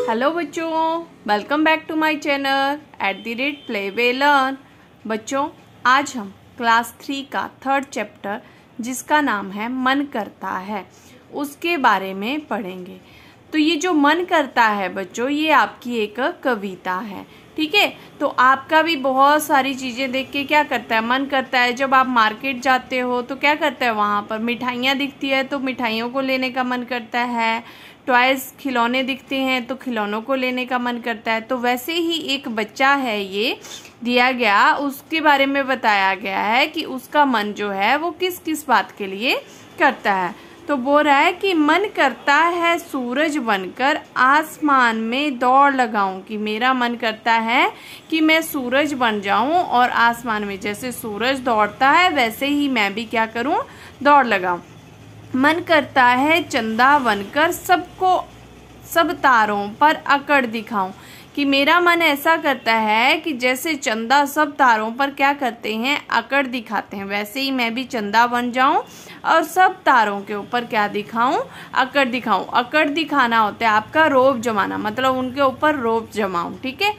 Hello बच्चों, welcome back to my channel @play way learn। बच्चों, आज हम क्लास 3 का 3rd चैप्टर जिसका नाम है मन करता है उसके बारे में पढ़ेंगे। तो ये जो मन करता है बच्चों, ये आपकी एक कविता है, ठीक है। तो आपका भी बहुत सारी चीज़ें देख के क्या करता है, मन करता है। जब आप मार्केट जाते हो तो क्या करता है, वहाँ पर मिठाइयाँ दिखती है तो मिठाइयों को लेने का मन करता है। टॉयज़ खिलौने दिखते हैं तो खिलौनों को लेने का मन करता है। तो वैसे ही एक बच्चा है, ये दिया गया, उसके बारे में बताया गया है कि उसका मन जो है वो किस किस बात के लिए करता है। तो बोल रहा है कि मन करता है सूरज बनकर आसमान में दौड़ लगाऊं, कि मेरा मन करता है कि मैं सूरज बन जाऊं और आसमान में जैसे सूरज दौड़ता है वैसे ही मैं भी क्या करूं, दौड़ लगाऊं। मन करता है चंदा बनकर सबको सब तारों पर अकड़ दिखाऊं, कि मेरा मन ऐसा करता है कि जैसे चंदा सब तारों पर क्या करते हैं, अकड़ दिखाते हैं, वैसे ही मैं भी चंदा बन जाऊं और सब तारों के ऊपर क्या दिखाऊं, अकड़ दिखाऊं। अकड़ दिखाना होता है आपका रोब जमाना, मतलब उनके ऊपर रोब जमाऊं, ठीक है।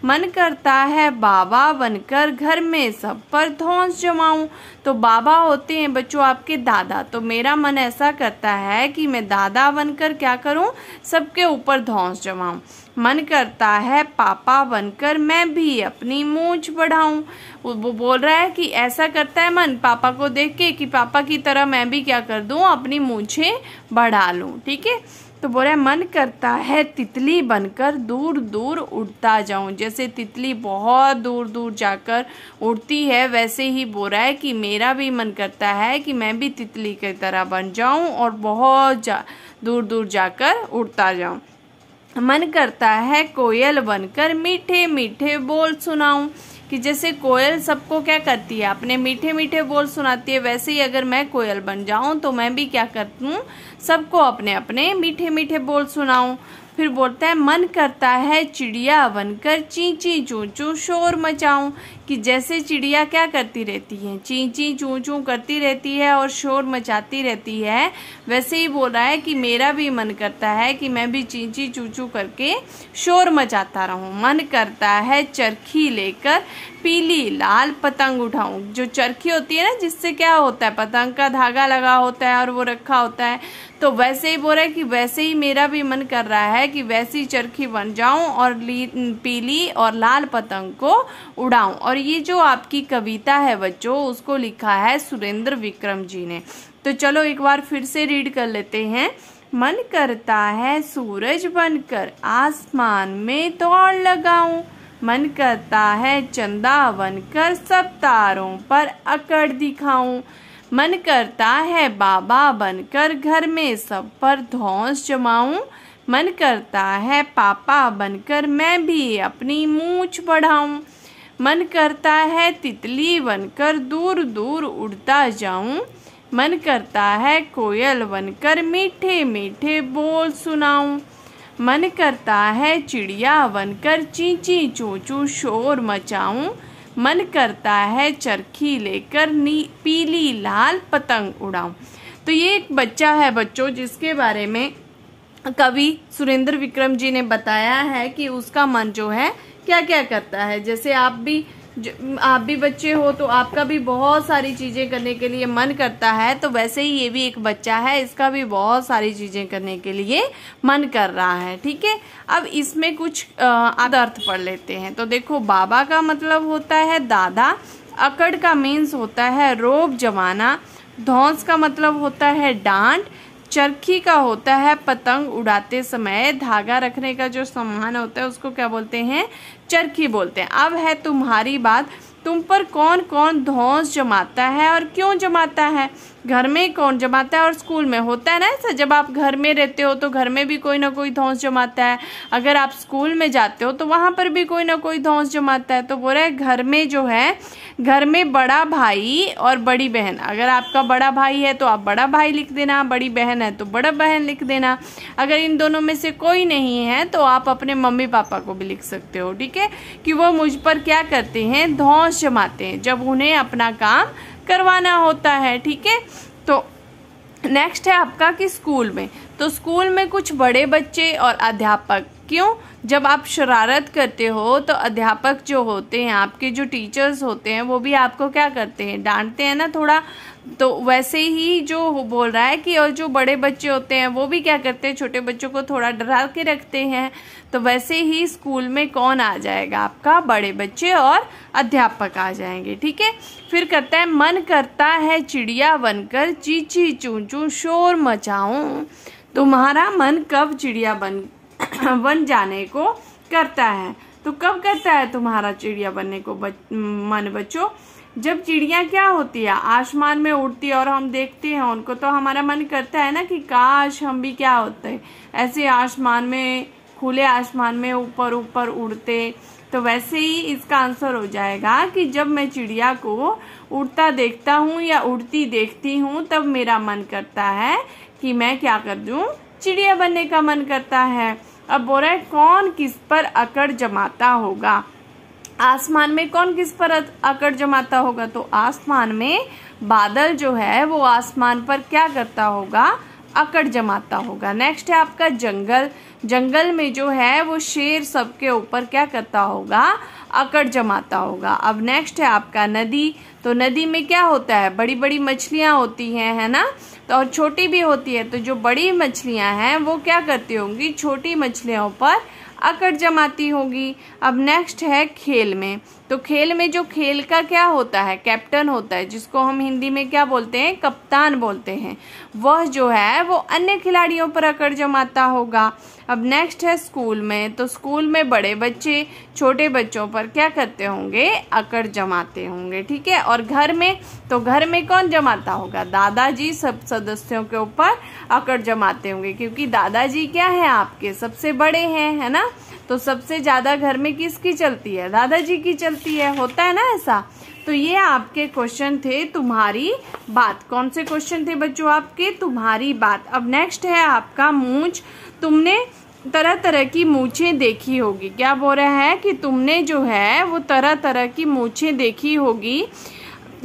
मन करता है बाबा बनकर घर में सब पर धौंस जमाऊं। तो बाबा होते हैं बच्चों आपके दादा। तो मेरा मन ऐसा करता है कि मैं दादा बनकर क्या करूं, सबके ऊपर धौंस जमाऊं। मन करता है पापा बनकर मैं भी अपनी मूंछ बढ़ाऊं। वो बोल रहा है कि ऐसा करता है मन पापा को देख के कि पापा की तरह मैं भी क्या कर दूं, अपनी मूंछें बढ़ा लूं, ठीक है। तो बोल रहा है मन करता है तितली बनकर दूर दूर उड़ता जाऊं, जैसे तितली बहुत दूर दूर जाकर उड़ती है वैसे ही बोल रहा है कि मेरा भी मन करता है कि मैं भी तितली की तरह बन जाऊं और बहुत दूर दूर जाकर उड़ता जाऊं। मन करता है कोयल बनकर मीठे मीठे बोल सुनाऊं, कि जैसे कोयल सबको क्या करती है, अपने मीठे मीठे बोल सुनाती है, वैसे ही अगर मैं कोयल बन जाऊं तो मैं भी क्या करती हूँ, सबको अपने अपने मीठे मीठे बोल सुनाऊं। फिर बोलता है मन करता है चिड़िया बनकर ची ची चू चू शोर मचाऊं, कि जैसे चिड़िया क्या करती रहती है, ची ची चू चू करती रहती है और शोर मचाती रहती है, वैसे ही बोल रहा है कि मेरा भी मन करता है कि मैं भी ची ची चू चू करके शोर मचाता रहूं। मन करता है चरखी लेकर पीली लाल पतंग उठाऊं, जो चरखी होती है ना, जिससे क्या होता है, पतंग का धागा लगा होता है और वो रखा होता है। तो वैसे ही बोल रहा है कि वैसे ही मेरा भी मन कर रहा है कि वैसी चरखी बन जाऊं और पीली और लाल पतंग को उड़ाऊं। और ये जो आपकी कविता है बच्चों, उसको लिखा है सुरेंद्र विक्रम जी ने। तो चलो एक बार फिर से रीड कर लेते हैं। मन करता है सूरज बनकर आसमान में दौड़ लगाऊं, मन करता है चंदा बनकर सब तारों पर अकड़ दिखाऊं, मन करता है बाबा बनकर घर में सब पर धौंस जमाऊं, मन करता है पापा बनकर मैं भी अपनी मूंछ बढ़ाऊं, मन करता है तितली बनकर दूर दूर उड़ता जाऊं, मन करता है कोयल बनकर मीठे मीठे बोल सुनाऊं, मन करता है चिड़िया बनकर ची ची चू चू शोर मचाऊं, मन करता है चरखी लेकर पीली लाल पतंग उड़ाऊं। तो ये एक बच्चा है बच्चों, जिसके बारे में कवि सुरेंद्र विक्रम जी ने बताया है कि उसका मन जो है क्या क्या करता है। जैसे आप भी बच्चे हो तो आपका भी बहुत सारी चीज़ें करने के लिए मन करता है, तो वैसे ही ये भी एक बच्चा है, इसका भी बहुत सारी चीज़ें करने के लिए मन कर रहा है, ठीक है। अब इसमें कुछ अर्थ पढ़ लेते हैं। तो देखो, बाबा का मतलब होता है दादा, अकड़ का मीन्स होता है रोब जमाना, धौंस का मतलब होता है डांट, चरखी का होता है पतंग उड़ाते समय धागा रखने का जो सामान होता है उसको क्या बोलते हैं, चरखी बोलते हैं। अब है तुम्हारी बात, तुम पर कौन कौन धौंस जमाता है और क्यों जमाता है। घर में कौन जमाता है और स्कूल में होता है ना ऐसा, जब आप घर में रहते हो तो घर में भी कोई ना कोई धौंस जमाता है, अगर आप स्कूल में जाते हो तो वहाँ पर भी कोई ना कोई धौंस जमाता है। तो बोल रहे घर में जो है, घर में बड़ा भाई और बड़ी बहन, अगर आपका बड़ा भाई है तो आप बड़ा भाई लिख देना, बड़ी बहन है तो बड़ा बहन लिख देना। अगर इन दोनों में से कोई नहीं है तो आप अपने मम्मी पापा को भी लिख सकते हो, ठीक है, कि वो मुझ पर क्या करते हैं, धौंस जमाते हैं जब उन्हें अपना काम करवाना होता है, ठीक है। तो नेक्स्ट है आपका कि स्कूल में, तो स्कूल में कुछ बड़े बच्चे और अध्यापक। क्यों? जब आप शरारत करते हो तो अध्यापक जो होते हैं, आपके जो टीचर्स होते हैं, वो भी आपको क्या करते हैं, डांटते हैं ना थोड़ा। तो वैसे ही जो बोल रहा है कि और जो बड़े बच्चे होते हैं वो भी क्या करते हैं, छोटे बच्चों को थोड़ा डरा के रखते हैं। तो वैसे ही स्कूल में कौन आ जाएगा, आपका बड़े बच्चे और अध्यापक आ जाएंगे। ठीक है। फिर कहता है मन करता है चिड़िया बनकर ची ची चूं चूं शोर मचाऊं। तुम्हारा मन कब चिड़िया बन जाने को करता है? तो कब करता है तुम्हारा चिड़िया बनने को मन बच्चों? जब चिड़िया क्या होती है, आसमान में उड़ती है और हम देखते हैं उनको, तो हमारा मन करता है ना कि काश हम भी क्या होते हैं, ऐसे आसमान में, खुले आसमान में ऊपर ऊपर उड़ते। तो वैसे ही इसका आंसर हो जाएगा कि जब मैं चिड़िया को उड़ता देखता हूँ या उड़ती देखती हूँ, तब मेरा मन करता है कि मैं क्या कर दूं, चिड़िया बनने का मन करता है। अब बोल रहा है कौन किस पर अकड़ जमाता होगा? आसमान में कौन किस पर अकड़ जमाता होगा? तो आसमान में बादल जो है वो आसमान पर क्या करता होगा, अकड़ जमाता होगा। नेक्स्ट है आपका जंगल। जंगल में जो है वो शेर सबके ऊपर क्या करता होगा, अकड़ जमाता होगा। अब नेक्स्ट है आपका नदी। तो नदी में क्या होता है, बड़ी बड़ी मछलियां होती हैं, है ना, तो और छोटी भी होती है। तो जो बड़ी मछलियां हैं वो क्या करती होंगी, छोटी मछलियों पर अकड़ जमाती होगी। अब नेक्स्ट है खेल में। तो खेल में जो खेल का क्या होता है, कैप्टन होता है, जिसको हम हिंदी में क्या बोलते हैं, कप्तान बोलते हैं, वह जो है वो अन्य खिलाड़ियों पर अकड़ जमाता होगा। अब नेक्स्ट है स्कूल में। तो स्कूल में बड़े बच्चे छोटे बच्चों पर क्या करते होंगे, अकड़ जमाते होंगे। ठीक है। और घर में, तो घर में कौन जमाता होगा, दादाजी सब सदस्यों के ऊपर अकड़ जमाते होंगे, क्योंकि दादाजी क्या है, आपके सबसे बड़े हैं, है ना। तो सबसे ज्यादा घर में किसकी चलती है, दादाजी की चलती है, होता है ना ऐसा। तो ये आपके क्वेश्चन थे तुम्हारी बात। कौन से क्वेश्चन थे बच्चों आपके, तुम्हारी बात। अब नेक्स्ट है आपका मूंछ। तुमने तरह तरह की मूंछें देखी होगी। क्या बोल रहा है कि तुमने जो है वो तरह तरह की मूंछें देखी होगी।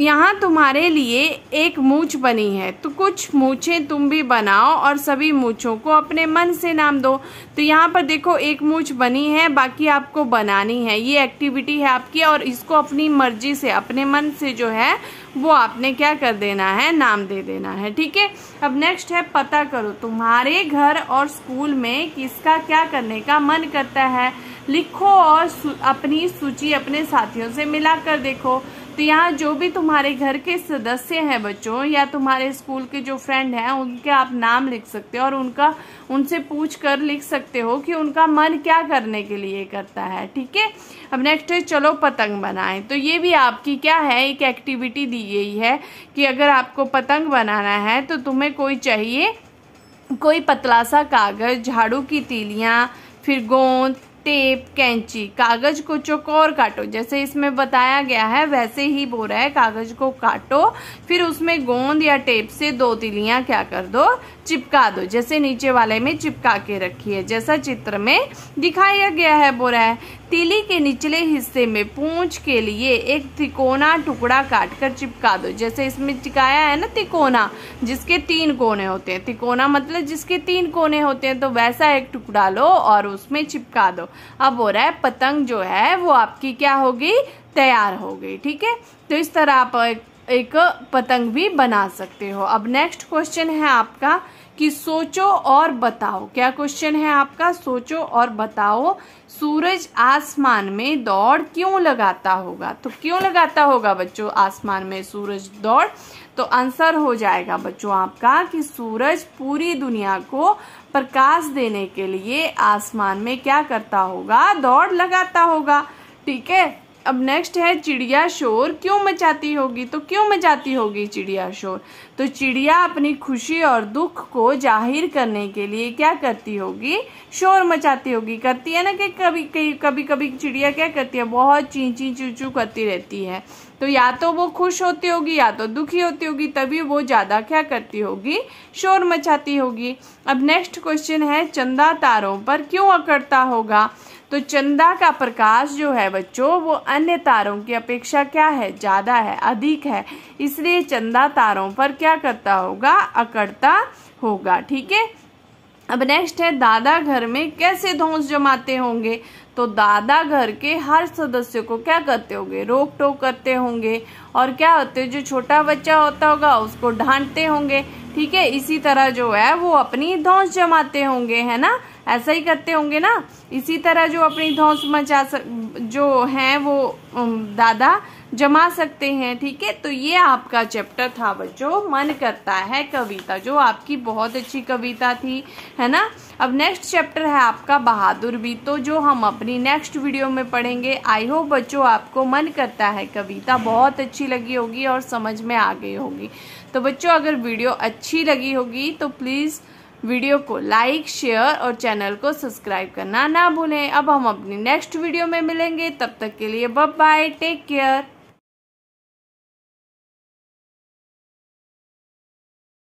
यहाँ तुम्हारे लिए एक मूंछ बनी है, तो कुछ मूंछें तुम भी बनाओ और सभी मूंछों को अपने मन से नाम दो। तो यहाँ पर देखो एक मूंछ बनी है, बाकी आपको बनानी है। ये एक्टिविटी है आपकी और इसको अपनी मर्जी से, अपने मन से जो है वो आपने क्या कर देना है, नाम दे देना है। ठीक है। अब नेक्स्ट है पता करो। तुम्हारे घर और स्कूल में किसका क्या करने का मन करता है, लिखो और अपनी सूची अपने साथियों से मिलाकर देखो। तो यहाँ जो भी तुम्हारे घर के सदस्य हैं बच्चों, या तुम्हारे स्कूल के जो फ्रेंड हैं, उनके आप नाम लिख सकते हो और उनसे पूछ कर लिख सकते हो कि उनका मन क्या करने के लिए करता है। ठीक है। अब नेक्स्ट है चलो पतंग बनाएं। तो ये भी आपकी क्या है, एक एक्टिविटी दी गई है कि अगर आपको पतंग बनाना है तो तुम्हें कोई पतला सा कागज, झाड़ू की तीलियां, फिर गोंद, टेप, कैंची, कागज को चौकोर काटो, जैसे इसमें बताया गया है वैसे ही बोल रहा है, कागज को काटो, फिर उसमें गोंद या टेप से 2 तीलियां क्या कर दो, चिपका दो, जैसे नीचे वाले में चिपका के रखी है, जैसा चित्र में दिखाया गया है। बोल रहा है तीली के निचले हिस्से में पूंछ के लिए एक तिकोना टुकड़ा काटकर चिपका दो, जैसे इसमें चिपकाया है ना तिकोना, जिसके 3 कोने होते हैं। तिकोना मतलब जिसके 3 कोने होते हैं, तो वैसा एक टुकड़ा लो और उसमें चिपका दो। अब हो रहा है पतंग जो है वो आपकी क्या होगी, तैयार हो गई। ठीक है। तो इस तरह आप एक पतंग भी बना सकते हो। अब नेक्स्ट क्वेश्चन है आपका कि सोचो और बताओ। क्या क्वेश्चन है आपका, सोचो और बताओ। सूरज आसमान में दौड़ क्यों लगाता होगा? तो क्यों लगाता होगा बच्चों आसमान में सूरज दौड़? तो आंसर हो जाएगा बच्चों आपका कि सूरज पूरी दुनिया को प्रकाश देने के लिए आसमान में क्या करता होगा, दौड़ लगाता होगा। ठीक है। अब नेक्स्ट है चिड़िया शोर क्यों मचाती होगी? तो क्यों मचाती होगी चिड़िया शोर? तो चिड़िया अपनी खुशी और दुख को जाहिर करने के लिए क्या करती होगी, शोर मचाती होगी। करती है ना कि कभी कभी चिड़िया क्या करती है, बहुत ची ची चू चू करती रहती है, तो या तो वो खुश होती होगी या तो दुखी होती होगी, तभी वो ज्यादा क्या करती होगी, शोर मचाती होगी। अब नेक्स्ट क्वेश्चन है, चंदा तारों पर क्यों अकड़ता होगा? तो चंदा का प्रकाश जो है बच्चों वो अन्य तारों की अपेक्षा क्या है, ज्यादा है, अधिक है, इसलिए चंदा तारों पर क्या करता होगा, अकड़ता होगा। ठीक है। अब नेक्स्ट है, दादा घर में कैसे धौंस जमाते होंगे? तो दादा घर के हर सदस्य को क्या करते होंगे, रोक टोक करते होंगे, और क्या होते, जो छोटा बच्चा होता होगा उसको डांटते होंगे। ठीक है। इसी तरह जो है वो अपनी धौंस जमाते होंगे, है ना, ऐसा ही करते होंगे ना। इसी तरह जो अपनी धौंस जो है वो दादा जमा सकते हैं। ठीक है। तो ये आपका चैप्टर था बच्चों, मन करता है कविता, जो आपकी बहुत अच्छी कविता थी, है ना। अब नेक्स्ट चैप्टर है आपका बहादुर भी, तो जो हम अपनी नेक्स्ट वीडियो में पढ़ेंगे। आई होप बच्चों आपको मन करता है कविता बहुत अच्छी लगी होगी और समझ में आ गई होगी। तो बच्चों अगर वीडियो अच्छी लगी होगी तो प्लीज़ वीडियो को लाइक, शेयर और चैनल को सब्सक्राइब करना ना भूलें। अब हम अपनी नेक्स्ट वीडियो में मिलेंगे, तब तक के लिए बाय बाय, टेक केयर।